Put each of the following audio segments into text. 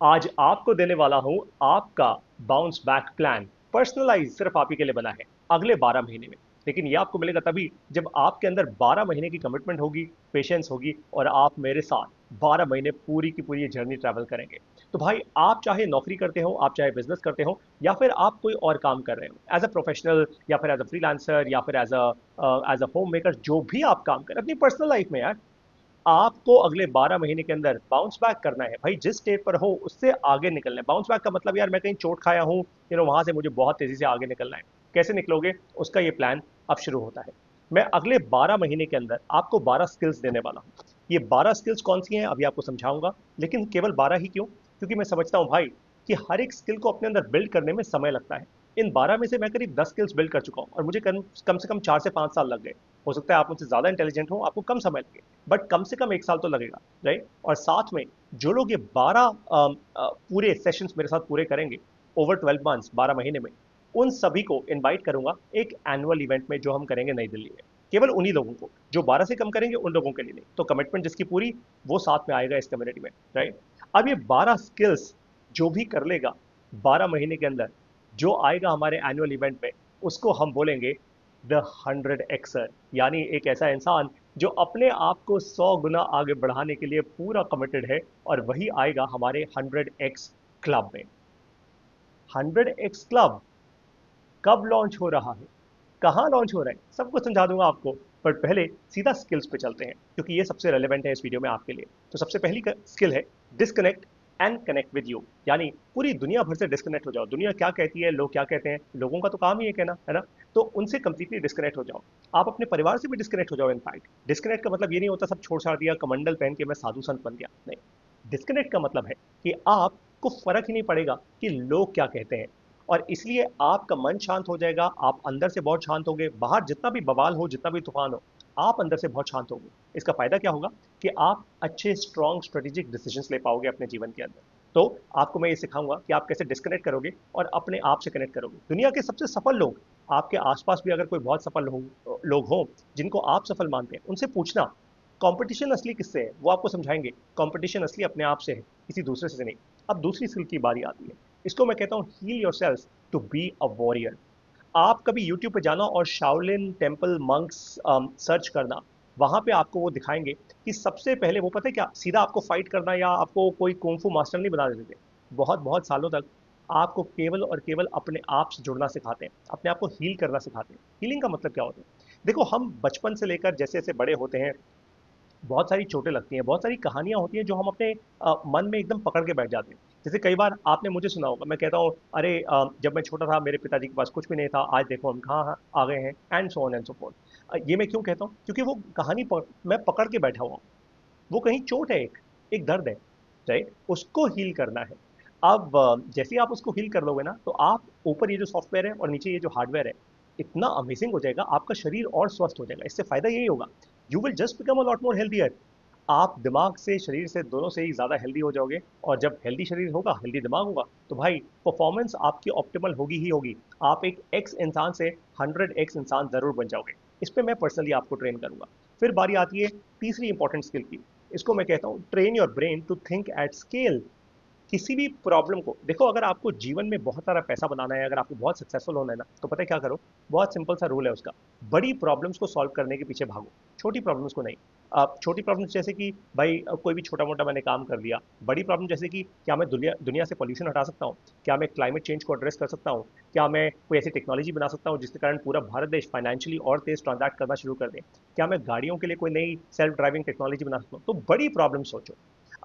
आज आपको देने वाला हूं आपका बाउंस बैक प्लान, पर्सनलाइज सिर्फ आप ही के लिए बना है अगले 12 महीने में। लेकिन ये आपको मिलेगा तभी जब आपके अंदर 12 महीने की कमिटमेंट होगी, पेशेंस होगी और आप मेरे साथ 12 महीने पूरी की पूरी जर्नी ट्रैवल करेंगे। तो भाई, आप चाहे नौकरी करते हो, आप चाहे बिजनेस करते हो, या फिर आप कोई और काम कर रहे हो एज अ प्रोफेशनल, या फिर एज अ फ्रीलांसर, या फिर एज अ होम मेकर, जो भी आप काम करें अपनी पर्सनल लाइफ में यार, आपको अगले 12 महीने के अंदर बाउंस बैक करना है भाई। जिस स्टेट पर हो उससे आगे निकलना है। बाउंस बैक का मतलब यार, मैं कहीं चोट खाया हूं, वहां से मुझे बहुत तेजी से आगे निकलना है। कैसे निकलोगे, उसका ये प्लान अब शुरू होता है। मैं अगले 12 महीने के अंदर आपको 12 स्किल्स देने वाला हूं। ये 12 स्किल्स कौन सी हैं अभी आपको समझाऊंगा, लेकिन केवल 12 ही क्यों? क्योंकि मैं समझता हूं भाई कि हर एक स्किल को अपने अंदर बिल्ड करने में समय लगता है। इन 12 में से मैं करीब 10 स्किल्स बिल्ड कर चुका हूं और मुझे कम से कम 4 से 5 साल लग गए। हो सकता है आप मुझसे ज्यादा इंटेलिजेंट हो, आपको कम समय लगे, बट कम से कम 1 साल तो लगेगा, राइट? और साथ में जो लोग ये 12 पूरे सेशंस मेरे साथ पूरे करेंगे ओवर 12 मंथ्स, 12 महीने में, उन सभी को इनवाइट करूंगा एक एनुअल इवेंट में जो हम करेंगे नई दिल्ली में। केवल उन्हीं लोगों को, जो 12 से कम करेंगे उन लोगों के लिए नहीं। तो कमिटमेंट जिसकी पूरी, वो साथ में आएगा इस कम्युनिटी में, राइट? अब ये 12 स्किल्स जो भी कर लेगा 12 महीने के अंदर, जो आएगा हमारे एनुअल इवेंट में, उसको हम बोलेंगे द 100 एक्सर। यानी एक ऐसा इंसान जो अपने आप को 100 गुना आगे बढ़ाने के लिए पूरा कमिटेड है, और वही आएगा हमारे 100 एक्स क्लब में। 100 एक्स क्लब कब लॉन्च हो रहा है, कहाँ लॉन्च हो रहा है, सब कुछ समझा दूंगा आपको। पर पहले सीधा स्किल्स पे चलते हैं, क्योंकि ये सबसे रेलेवेंट है इस वीडियो में आपके लिए। तो सबसे पहली स्किल है disconnect and connect with you. यानी पूरी दुनिया भर से डिस्कनेक्ट हो जाओ। दुनिया क्या कहती है, लोग क्या कहते हैं, लोगों का तो काम ही है कहना, है ना? तो उनसे कंप्लीटली डिस्कनेक्ट हो जाओ। आप अपने परिवार से भी डिस्कनेक्ट हो जाओ। इनफैक्ट डिस्कनेक्ट का मतलब ये नहीं होता सब छोड़ छाड़ दिया, कमंडल पहन के मैं साधु संत बन गया, नहीं। डिस्कनेक्ट का मतलब है कि आपको फर्क ही नहीं पड़ेगा कि लोग क्या कहते हैं, और इसलिए आपका मन शांत हो जाएगा। आप अंदर से बहुत शांत होगे। बाहर जितना भी बवाल हो, जितना भी तूफान हो, आप अंदर से बहुत शांत होंगे। इसका फायदा क्या होगा कि आप अच्छे स्ट्रॉन्ग स्ट्रेटेजिक डिसीजंस ले पाओगे अपने जीवन के अंदर। तो आपको मैं ये सिखाऊंगा कि आप कैसे डिस्कनेक्ट करोगे और अपने आप से कनेक्ट करोगे। दुनिया के सबसे सफल लोग, आपके आसपास भी अगर कोई बहुत सफल लोग हों जिनको आप सफल मानते हैं, उनसे पूछना कंपटीशन असली किससे है, वो आपको समझाएंगे। कंपटीशन असली अपने आप से है, किसी दूसरे से नहीं। अब दूसरी स्किल की बारी आती है। इसको मैं कहता हूँ heal yourself to be a warrior. आप कभी यूट्यूब पे जाना और शाओलिन टेम्पल मंक्स सर्च करना। वहां पे आपको वो दिखाएंगे कि सबसे पहले वो, पता है क्या, सीधा आपको फाइट करना या आपको कोई कुंफू मास्टर नहीं बना देते थे। बहुत बहुत सालों तक आपको केवल और केवल अपने आप से जुड़ना सिखाते हैं, अपने आप को हील करना सिखाते हैं। हीलिंग का मतलब क्या होता है? देखो, हम बचपन से लेकर जैसे जैसे बड़े होते हैं, बहुत सारी चोटें लगती हैं, बहुत सारी कहानियां होती हैं जो हम अपने मन में एकदम पकड़ के बैठ जाते हैं। जैसे कई बार आपने मुझे सुना होगा, मैं कहता हूँ, अरे जब मैं छोटा था मेरे पिताजी के पास कुछ भी नहीं था, आज देखो हम कहाँ आ गए हैं, and so on and so fourth. ये मैं क्यों कहता हूँ? क्योंकि वो कहानी मैं पकड़ के बैठा हुआ हूँ। वो कहीं चोट है, एक दर्द है, राइट? उसको हील करना है। अब जैसे ही आप उसको हील कर लोगे ना, तो आप ऊपर ये जो सॉफ्टवेयर है और नीचे ये जो हार्डवेयर है, इतना अमेजिंग हो जाएगा, आपका शरीर और स्वस्थ हो जाएगा। इससे फायदा यही होगा, you will just become a lot more healthier. आप दिमाग से, शरीर से, दोनों से ही ज्यादा हेल्दी हो जाओगे। और जब हेल्दी शरीर होगा, हेल्दी दिमाग होगा, तो भाई परफॉर्मेंस आपकी ऑप्टिमल होगी ही होगी। आप एक एक्स इंसान से 100 एक्स इंसान जरूर बन जाओगे। इस पे मैं पर्सनली आपको ट्रेन करूंगा। फिर बारी आती है तीसरी इंपॉर्टेंट स्किल की। इसको मैं कहता हूँ train your brain to think at scale. किसी भी प्रॉब्लम को देखो, अगर आपको जीवन में बहुत सारा पैसा बनाना है, अगर आपको बहुत सक्सेसफुल होना है ना, तो पता है क्या करो? बहुत सिंपल सा रूल है उसका। बड़ी प्रॉब्लम्स को सॉल्व करने के पीछे भागो, छोटी प्रॉब्लम्स को नहीं। छोटी प्रॉब्लम्स जैसे कि भाई कोई भी छोटा मोटा मैंने काम कर लिया। बड़ी प्रॉब्लम जैसे कि क्या मैं दुनिया दुनिया से पॉल्यूशन हटा सकता हूँ, क्या मैं क्लाइमेट चेंज को एड्रेस कर सकता हूँ, क्या मैं कोई ऐसी टेक्नोलॉजी बना सकता हूँ जिसके कारण पूरा भारत देश फाइनेंशियली और तेज ट्रांजैक्ट करना शुरू कर दे, क्या मैं गाड़ियों के लिए कोई नई सेल्फ ड्राइविंग टेक्नोलॉजी बना सकता हूँ। तो बड़ी प्रॉब्लम सोचो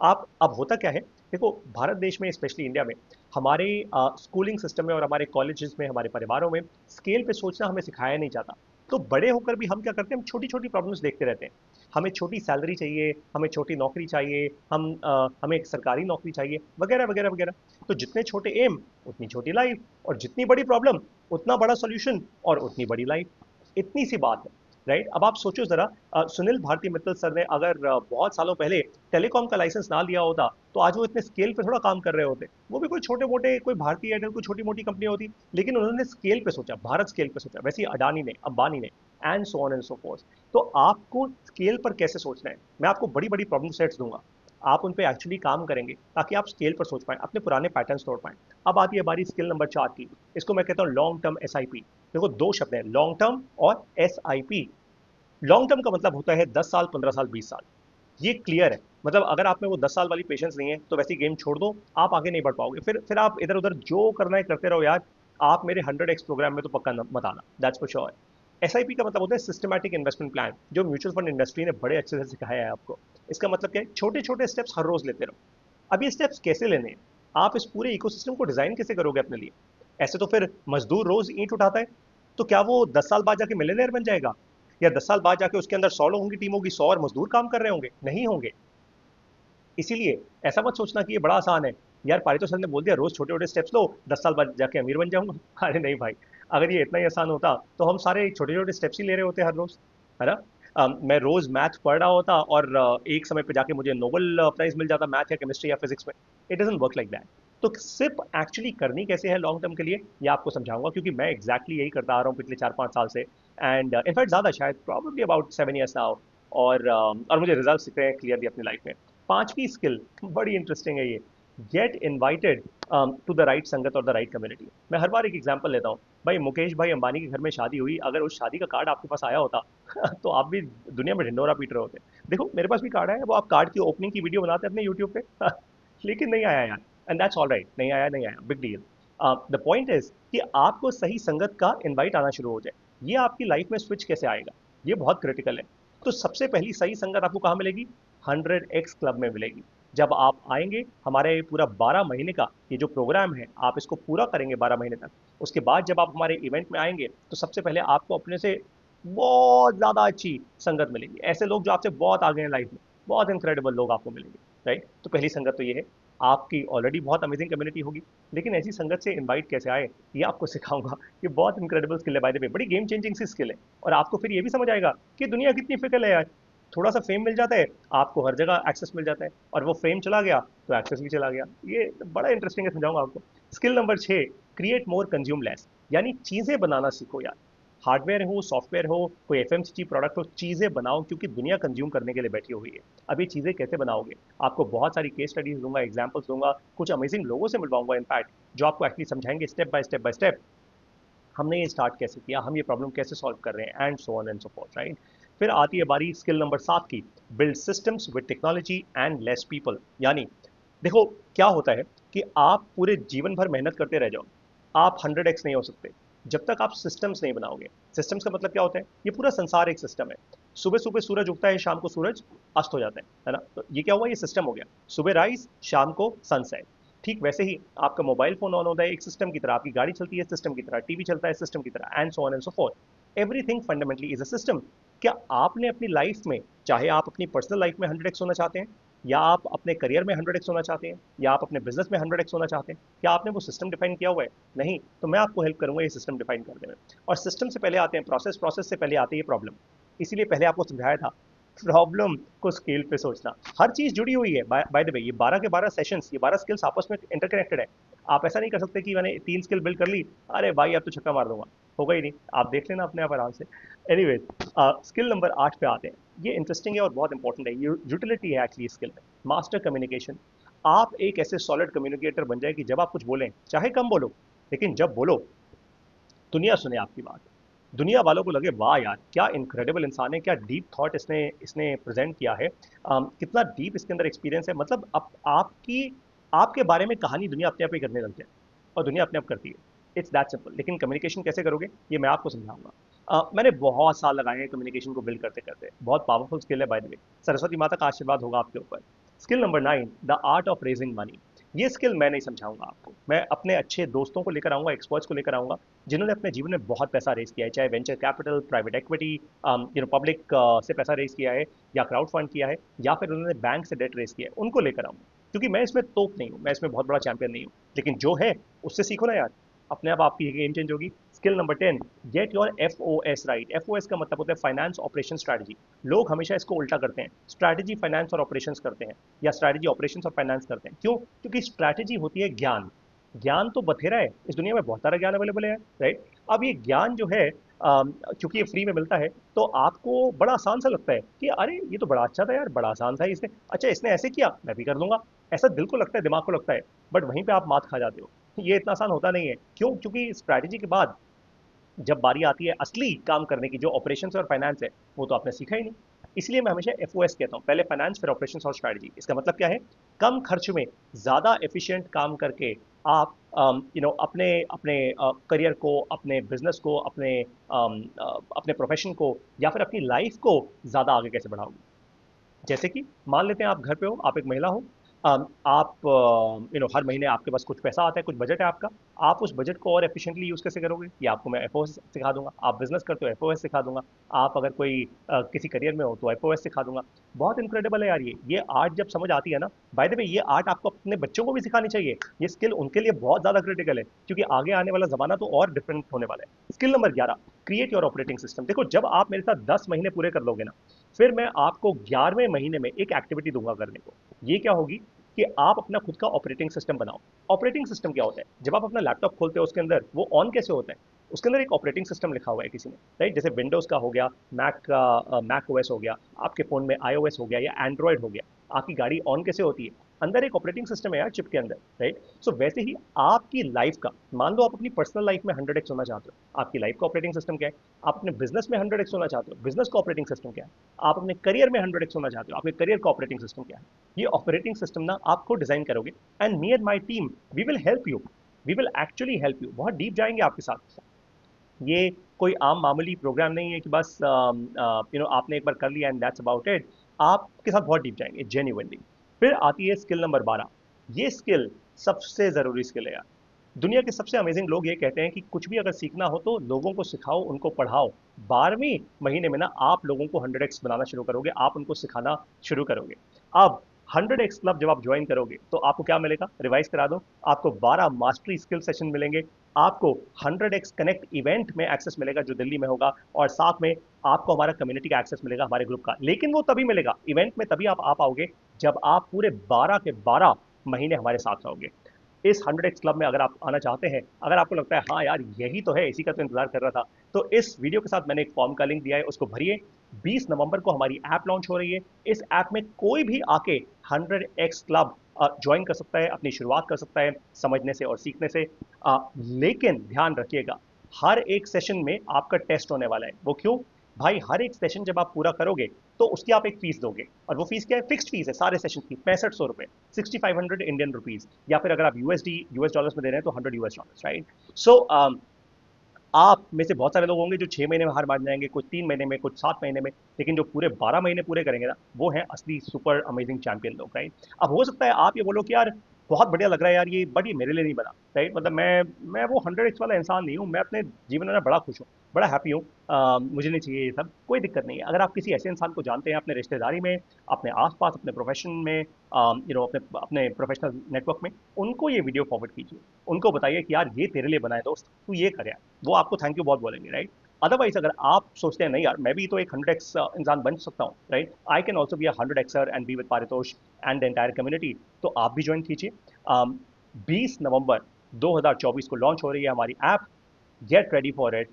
आप। अब होता क्या है, देखो, भारत देश में, स्पेशली इंडिया में, हमारे स्कूलिंग सिस्टम में और हमारे कॉलेजेस में, हमारे परिवारों में स्केल पे सोचना हमें सिखाया नहीं जाता। तो बड़े होकर भी हम क्या करते हैं, हम छोटी छोटी प्रॉब्लम्स देखते रहते हैं। हमें छोटी सैलरी चाहिए, हमें छोटी नौकरी चाहिए, हमें एक सरकारी नौकरी चाहिए, वगैरह वगैरह वगैरह। तो जितने छोटे एम, उतनी छोटी लाइफ, और जितनी बड़ी प्रॉब्लम, उतना बड़ा सॉल्यूशन और उतनी बड़ी लाइफ। इतनी सी बात है, राइट? अब आप सोचो जरा, सुनील भारती मित्तल सर ने अगर बहुत सालों पहले टेलीकॉम का लाइसेंस ना लिया होता, तो आज वो इतने स्केल पे थोड़ा काम कर रहे होते। वो भी कोई छोटे मोटे, कोई भारतीय एयरटेल, कोई छोटी मोटी कंपनी होती। लेकिन उन्होंने स्केल पे सोचा, भारत स्केल पे सोचा। वैसे ही अडानी ने, अंबानी ने, and so on and so fourth. तो आपको स्केल पर कैसे सोचना है, मैं आपको बड़ी बड़ी प्रॉब्लम सेट्स दूंगा। आप उन पे एक्चुअली काम करेंगे ताकि आप स्केल पर सोच पाएँ, अपने पुराने पैटर्न्स तोड़ पाएँ। अब आती है हमारी स्किल नंबर 4 की, इसको मैं कहता हूँ लॉन्ग टर्म एसआईपी। देखो 2 शब्द हैं, लॉन्ग टर्म और एसआईपी। लॉन्ग टर्म का मतलब होता है 10 साल, 15 साल, 20 साल। ये क्लियर है, मतलब अगर आप में वो 10 साल वाली पेशेंस नहीं है तो वैसी गेम छोड़ दो, आप आगे नहीं बढ़ पाओगे। फिर आप इधर उधर जो करना है करते रहो यार। आप मेरे 100x प्रोग्राम में तो पक्का मत आना, दैट्स फॉर श्योर। एसआईपी का मतलब होता है सिस्टमैटिक इन्वेस्टमेंट प्लान, जो म्यूचुअल फंड इंडस्ट्री ने बड़े अच्छे से सिखाया है आपको। इसका मतलब क्या है, छोटे छोटे स्टेप्स हर रोज लेते रहो। अब ये स्टेप्स कैसे लेने हैं, आप इस पूरे इकोसिस्टम को डिजाइन कैसे करोगे अपने लिए? ऐसे तो फिर मजदूर रोज ईंट उठाता है, तो क्या वो 10 साल बाद जाके मिलियनेयर बन जाएगा? या 10 साल बाद जाके उसके अंदर 100 लोगों की टीम होगी, 100 और मजदूर काम कर रहे होंगे? नहीं होंगे। इसीलिए ऐसा मत सोचना कि ये बड़ा आसान है। यार पारितो सर ने बोल दिया रोज छोटे छोटे स्टेप्स लो, 10 साल बाद जाके अमीर बन जाऊंगा। अरे नहीं भाई, अगर ये इतना ही आसान होता तो हम सारे छोटे छोटे स्टेप्स ही ले रहे होते हर रोज, है ना? मैं रोज मैथ पढ़ रहा होता और एक समय पे जाके मुझे नोबेल प्राइज मिल जाता मैथ या केमिस्ट्री या फिजिक्स में। It doesn't work like that. तो सिर्फ एक्चुअली करनी कैसे है लॉन्ग टर्म के लिए, ये आपको समझाऊंगा, क्योंकि मैं एग्जैक्टली यही करता आ रहा हूँ पिछले 4-5 साल से। एंड इनफैक्ट ज्यादा, शायद प्रॉब्लली अबाउट 7 years नाउ। और मुझे रिजल्ट दिख रहे हैं क्लियरली अपनी लाइफ में। पांचवी स्किल बड़ी इंटरेस्टिंग है ये, get invited to the right संगत और द राइट कम्युनिटी। मैं हर बार एक एग्जांपल लेता हूँ। भाई मुकेश भाई अंबानी के घर में शादी हुई, अगर उस शादी का कार्ड आपके पास आया होता तो आप भी दुनिया में ढिंडोरा पीट रहे होते। देखो मेरे पास भी कार्ड है, वो आप कार्ड की ओपनिंग की वीडियो बनाते हैं अपने यूट्यूब पे लेकिन नहीं आया यार, एंड दैट्स ऑल राइट, नहीं आया नहीं आया, big deal. The point is कि आपको सही संगत का इनवाइट आना शुरू हो जाए। ये आपकी लाइफ में स्विच कैसे आएगा, ये बहुत क्रिटिकल है। तो सबसे पहली सही संगत आपको कहाँ मिलेगी? 100x क्लब में मिलेगी। जब आप आएंगे हमारे पूरा 12 महीने का ये जो प्रोग्राम है, आप इसको पूरा करेंगे 12 महीने तक। उसके बाद जब आप हमारे इवेंट में आएंगे तो सबसे पहले आपको अपने से बहुत ज़्यादा अच्छी संगत मिलेगी, ऐसे लोग जो आपसे बहुत आगे हैं लाइफ में, बहुत इनक्रेडिबल लोग आपको मिलेंगे। राइट, तो पहली संगत तो ये है। आपकी ऑलरेडी बहुत अमेजिंग कम्युनिटी होगी, लेकिन ऐसी संगत से इनवाइट कैसे आए, ये आपको सिखाऊंगा। ये बहुत इनक्रेडिबल स्किल है बाय द वे, बड़ी गेम चेंजिंग सी स्किल है। और आपको फिर ये भी समझ आएगा कि दुनिया कितनी फिकल है यार। थोड़ा सा फेम मिल जाता है, आपको हर जगह एक्सेस मिल जाता है, और वो फेम चला गया तो एक्सेस भी चला गया। ये बड़ा इंटरेस्टिंग है, समझाऊंगा आपको। Skill number 6, create more consume less, यानी चीजें बनाना सीखो यार। हार्डवेयर हो, सॉफ्टवेयर हो, कोई एफएमसीजी प्रोडक्ट हो, चीजें बनाओ, क्योंकि दुनिया कंज्यूम करने के लिए बैठी हुई है। अब ये चीजें कैसे बनाओगे, आपको बहुत सारी केस स्टडीज दूंगा, एग्जांपल्स दूंगा, कुछ अमेजिंग लोगों से मिलवाऊंगा इनफैक्ट, जो आपको एक्चुअली समझाएंगे step by step by step हमने ये स्टार्ट कैसे किया, हम ये प्रॉब्लम कैसे सॉल्व कर रहे हैं, and so on and so fourth. Right, फिर आती है बारी स्किल नंबर 7 की, build systems with technology and less people. यानी देखो क्या होता है कि आप पूरे जीवन भर मेहनत करते रह जाओ, आप 100x नहीं हो सकते जब तक आप सिस्टम्स नहीं बनाओगे। सिस्टम्स का मतलब क्या होता है, ये पूरा संसार एक सिस्टम है। सुबह सुबह सूरज उगता है, शाम को सूरज अस्त हो जाता है ना? तो ये क्या हुआ, ये सिस्टम हो गया। सुबह राइज, शाम को सनसेट। ठीक वैसे ही आपका मोबाइल फोन ऑन होता है एक सिस्टम की तरह, आपकी गाड़ी चलती है सिस्टम की तरह, टीवी चलता है सिस्टम की तरह, and so on and so fourth. Everything fundamentally is a system. क्या आपने अपनी लाइफ में, चाहे आप अपनी पर्सनल लाइफ में 100x होना चाहते हैं, या आप अपने करियर में 100x होना चाहते हैं, या आप अपने बिजनेस में 100x होना चाहते हैं, क्या आपने वो सिस्टम डिफाइन किया हुआ है? नहीं, तो मैं आपको हेल्प करूंगा ये सिस्टम डिफाइन करने में। और सिस्टम से पहले आते हैं प्रोसेस, प्रोसेस से पहले आती है प्रॉब्लम। इसीलिए पहले आपको समझाया था, प्रॉब्लम को स्केल पे सोचना। हर चीज जुड़ी हुई है बाय द वे। ये 12 के 12 सेशंस, ये 12 स्किल्स आपस में इंटरकनेक्टेड है। आप ऐसा नहीं कर सकते कि मैंने 3 स्किल बिल्ड कर ली, अरे भाई अब तो छक्का मार दूंगा, होगा ही नहीं। आप देख लेना अपने आप आराम से। एनीवेज, स्किल नंबर 8 पे आते हैं। ये इंटरेस्टिंग है और बहुत इंपॉर्टेंट है, ये यूटिलिटी है एक्चुअली स्किल में। Master communication. आप एक ऐसे सॉलिड कम्युनिकेटर बन जाए कि जब आप कुछ बोलें, चाहे कम बोलो, लेकिन जब बोलो दुनिया सुने आपकी बात। दुनिया वालों को लगे वाह यार क्या इनक्रेडिबल इंसान है, क्या डीप थॉट इसने इसने प्रेजेंट किया है, कितना डीप इसके अंदर एक्सपीरियंस है। मतलब आपकी आपके बारे में कहानी दुनिया अपने आप ही करने लग जाए, और दुनिया अपने आप करती है। It's that simple. लेकिन कम्युनिकेशन कैसे करोगे, ये मैं आपको समझाऊंगा। मैंने बहुत साल लगाए हैं कम्युनिकेशन को बिल्ड करते करते, बहुत पावरफुल स्किल है बाय द वे। सरस्वती माता का आशीर्वाद होगा आपके ऊपर। Skill number 9, the art of raising money. ये स्किल मैं नहीं समझाऊंगा आपको, मैं अपने अच्छे दोस्तों को लेकर आऊंगा, एक्सपर्ट्स को लेकर आऊंगा, जिन्होंने अपने जीवन में बहुत पैसा रेज किया है, चाहे venture capital, private equity, public से पैसा रेज किया है, या क्राउड फंड किया है, या फिर उन्होंने बैंक से डेट रेज किया है, उनको लेकर आऊंगा। क्योंकि मैं इसमें तोप नहीं हूँ, मैं इसमें बहुत बड़ा चैंपियन नहीं हूँ, लेकिन जो है उससे सीखो ना यार, अपने आप आपकी गेम चेंज होगी। Skill number 10, get your FOS right. FOS का मतलब होता है फाइनेंस ऑपरेशन स्ट्रैटेजी। लोग हमेशा इसको उल्टा करते हैं, स्ट्रैटेजी फाइनेंस और ऑपरेशंस करते हैं, या स्ट्रैटेजी ऑपरेशंस और फाइनेंस करते हैं। क्यों? क्योंकि स्ट्रैटेजी होती है ज्ञान। ज्ञान तो बथेरा है, इस दुनिया में बहुत सारा ज्ञान अवेलेबल है, राइट? अब ये ज्ञान जो है क्योंकि ये फ्री में मिलता है, तो आपको बड़ा आसान सा लगता है कि अरे ये तो बड़ा अच्छा था यार, बड़ा आसान था इसने, अच्छा इसने ऐसे किया मैं भी कर दूंगा। ऐसा दिल को लगता है, दिमाग को लगता है। बट वहीं पे आप मात खा जाते हो। ये इतना आसान होता नहीं है। क्यों? क्योंकि स्ट्रैटेजी के बाद जब बारी आती है असली काम करने की, जो ऑपरेशंस और फाइनेंस है, वो तो आपने सीखा ही नहीं। इसलिए मैं हमेशा एफओएस कहता हूँ, पहले फाइनेंस फिर ऑपरेशंस और स्ट्रैटेजी। इसका मतलब क्या है? कम खर्च में ज्यादा एफिशिएंट काम करके आप अपने अपने करियर को, अपने बिजनेस को, अपने प्रोफेशन को या फिर अपनी लाइफ को ज्यादा आगे कैसे बढ़ाओगे। जैसे कि मान लेते हैं आप घर पे हो, आप एक महिला हो, आप हर महीने आपके पास कुछ पैसा आता है, कुछ बजट है आपका। आप उस बजट को और एफिशिएंटली यूज कैसे करोगे, ये आपको मैं एफओएस सिखा दूंगा। आप बिजनेस करते हो, एफओएस सिखा दूंगा। आप अगर कोई किसी करियर में हो तो एफओएस सिखा दूंगा। बहुत इंक्रेडिबल है यार। ये आर्ट जब समझ आती है ना, बाय द वे ये आर्ट आपको अपने बच्चों को भी सिखानी चाहिए। ये स्किल उनके लिए बहुत ज्यादा क्रिटिकल है, क्योंकि आगे आने वाला जमाना तो और डिफरेंट होने वाला है। Skill number 11, create your operating system. देखो, जब आप मेरे साथ 10 महीने पूरे कर लोगे ना, फिर मैं आपको 11वें महीने में एक एक्टिविटी दूंगा करने को। ये क्या होगी कि आप अपना खुद का ऑपरेटिंग सिस्टम बनाओ। ऑपरेटिंग सिस्टम क्या होता है? जब आप अपना लैपटॉप खोलते हो, उसके अंदर वो ऑन कैसे होता है? उसके अंदर एक ऑपरेटिंग सिस्टम लिखा हुआ है किसी ने, राइट? जैसे विंडोज का हो गया, मैक ओएस हो गया, आपके फोन में आईओएस हो गया या एंड्रॉयड हो गया। आपकी गाड़ी ऑन कैसे होती है? अंदर एक ऑपरेटिंग सिस्टम है यार, चिप के अंदर, राइट? सो वैसे ही आपकी लाइफ का, मान लो आप अपनी पर्सनल लाइफ में 100x होना चाहते हो, आपकी लाइफ का ऑपरेटिंग सिस्टम क्या है? आप अपने बिजनेस में 100x होना चाहते हो, बिजनेस का ऑपरेटिंग सिस्टम क्या है? आप अपने करियर में 100x होना चाहते हो, आपके करियर का ऑपरेटिंग सिस्टम क्या है? ये ऑपरेटिंग सिस्टम ना आप खुद डिजाइन करोगे, and me and my team, we will help you. We will actually help you, बहुत डीप जाएंगे आपके साथ। ये कोई आम मामूली प्रोग्राम नहीं है कि बस आपने एक बार कर लिया एंड दैट्स अबाउट इट। आपके साथ बहुत डीप जाएंगे जेन्युइनली। फिर आती है स्किल नंबर 12। ये स्किल सबसे जरूरी स्किल है यार। दुनिया के सबसे अमेजिंग लोग ये कहते हैं कि कुछ भी अगर सीखना हो तो लोगों को सिखाओ, उनको पढ़ाओ। 12वें महीने में ना आप लोगों को 100x बनाना शुरू करोगे, आप उनको सिखाना शुरू करोगे। अब 100x क्लब जब आप ज्वाइन करोगे तो आपको क्या मिलेगा? रिवाइज करा दो। आपको 12 मास्टरी स्किल सेशन मिलेंगे। आपको 100x कनेक्ट इवेंट में एक्सेस मिलेगा जो दिल्ली में होगा, और साथ में आपको हमारा कम्युनिटी का एक्सेस मिलेगा, हमारे ग्रुप का। लेकिन वो तभी मिलेगा, इवेंट में तभी आप आ पाओगे जब आप पूरे 12 के 12 महीने हमारे साथ रहोगे। इस 100x क्लब में अगर आप आना चाहते हैं, अगर आपको लगता है हाँ यार यही तो है, इसी का तो इंतजार कर रहा था, तो इस वीडियो के साथ मैंने एक फॉर्म का लिंक दिया है, उसको भरिए। 20 नवंबर को हमारी ऐप लॉन्च हो रही है। इस ऐप में कोई भी आके 100x क्लब ज्वाइन कर सकता है, अपनी शुरुआत कर सकता है समझने से और सीखने से। लेकिन ध्यान रखिएगा, हर एक सेशन में आपका टेस्ट होने वाला है। वो क्यों? भाई हर एक सेशन जब आप पूरा करोगे तो उसकी आप एक फीस दोगे, और वो फीस क्या है? फिक्स्ड फीस है सारे सेशन की, 6500 रुपए, 6500 इंडियन रुपीज। या फिर अगर आप यूएस डॉलर्स में दे रहे हैं तो 100 US डॉलर्स, राइट? सो आप में से बहुत सारे लोग होंगे जो 6 महीने में हार मान जाएंगे, कुछ 3 महीने में, कुछ 7 महीने में। लेकिन जो पूरे 12 महीने पूरे करेंगे ना, वो है असली सुपर अमेजिंग चैंपियन लोग, राइट? अब हो सकता है आप ये बोलो कि यार बहुत बढ़िया लग रहा है यार ये, बट ये मेरे लिए नहीं बना, राइट? मतलब मैं वो 100x वाला इंसान नहीं हूँ। मैं अपने जीवन में ना बड़ा खुश हूँ, बड़ा हैप्पी हूँ। मुझे नहीं चाहिए ये सब, कोई दिक्कत नहीं है। अगर आप किसी ऐसे इंसान को जानते हैं अपने रिश्तेदारी में, अपने आसपास, अपने प्रोफेशन में, अपने अपने प्रोफेशनल नेटवर्क में, उनको ये वीडियो फॉरवर्ड कीजिए। उनको बताइए कि यार ये तेरे लिए बनाए दोस्त, तू ये कर यार। वो आपको थैंक यू बहुत बोलेंगे, राइट? अदरवाइज अगर आप सोचते हैं नहीं यार मैं भी तो एक 100x इंसान बन सकता हूँ, right, I can also be a 100xer and be with Paritosh and the entire community, तो आप भी ज्वाइन कीजिए। 20 नवंबर 2024 को लॉन्च हो रही है हमारी app. Get ready for it,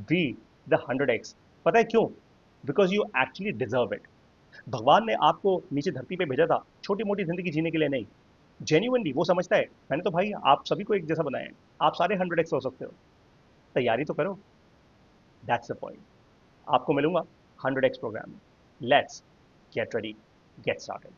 be the 100x। पता है क्यों? Because you actually deserve it. भगवान ने आपको नीचे धरती पे भेजा था छोटी मोटी जिंदगी जीने के लिए नहीं, जेन्युइनली वो समझता है मैंने तो भाई आप सभी को एक जैसा बनाया है। आप सारे 100x हो सकते हो, तैयारी तो करो। That's the point. आपको मिलूंगा 100x प्रोग्राम में। Let's get ready, get started.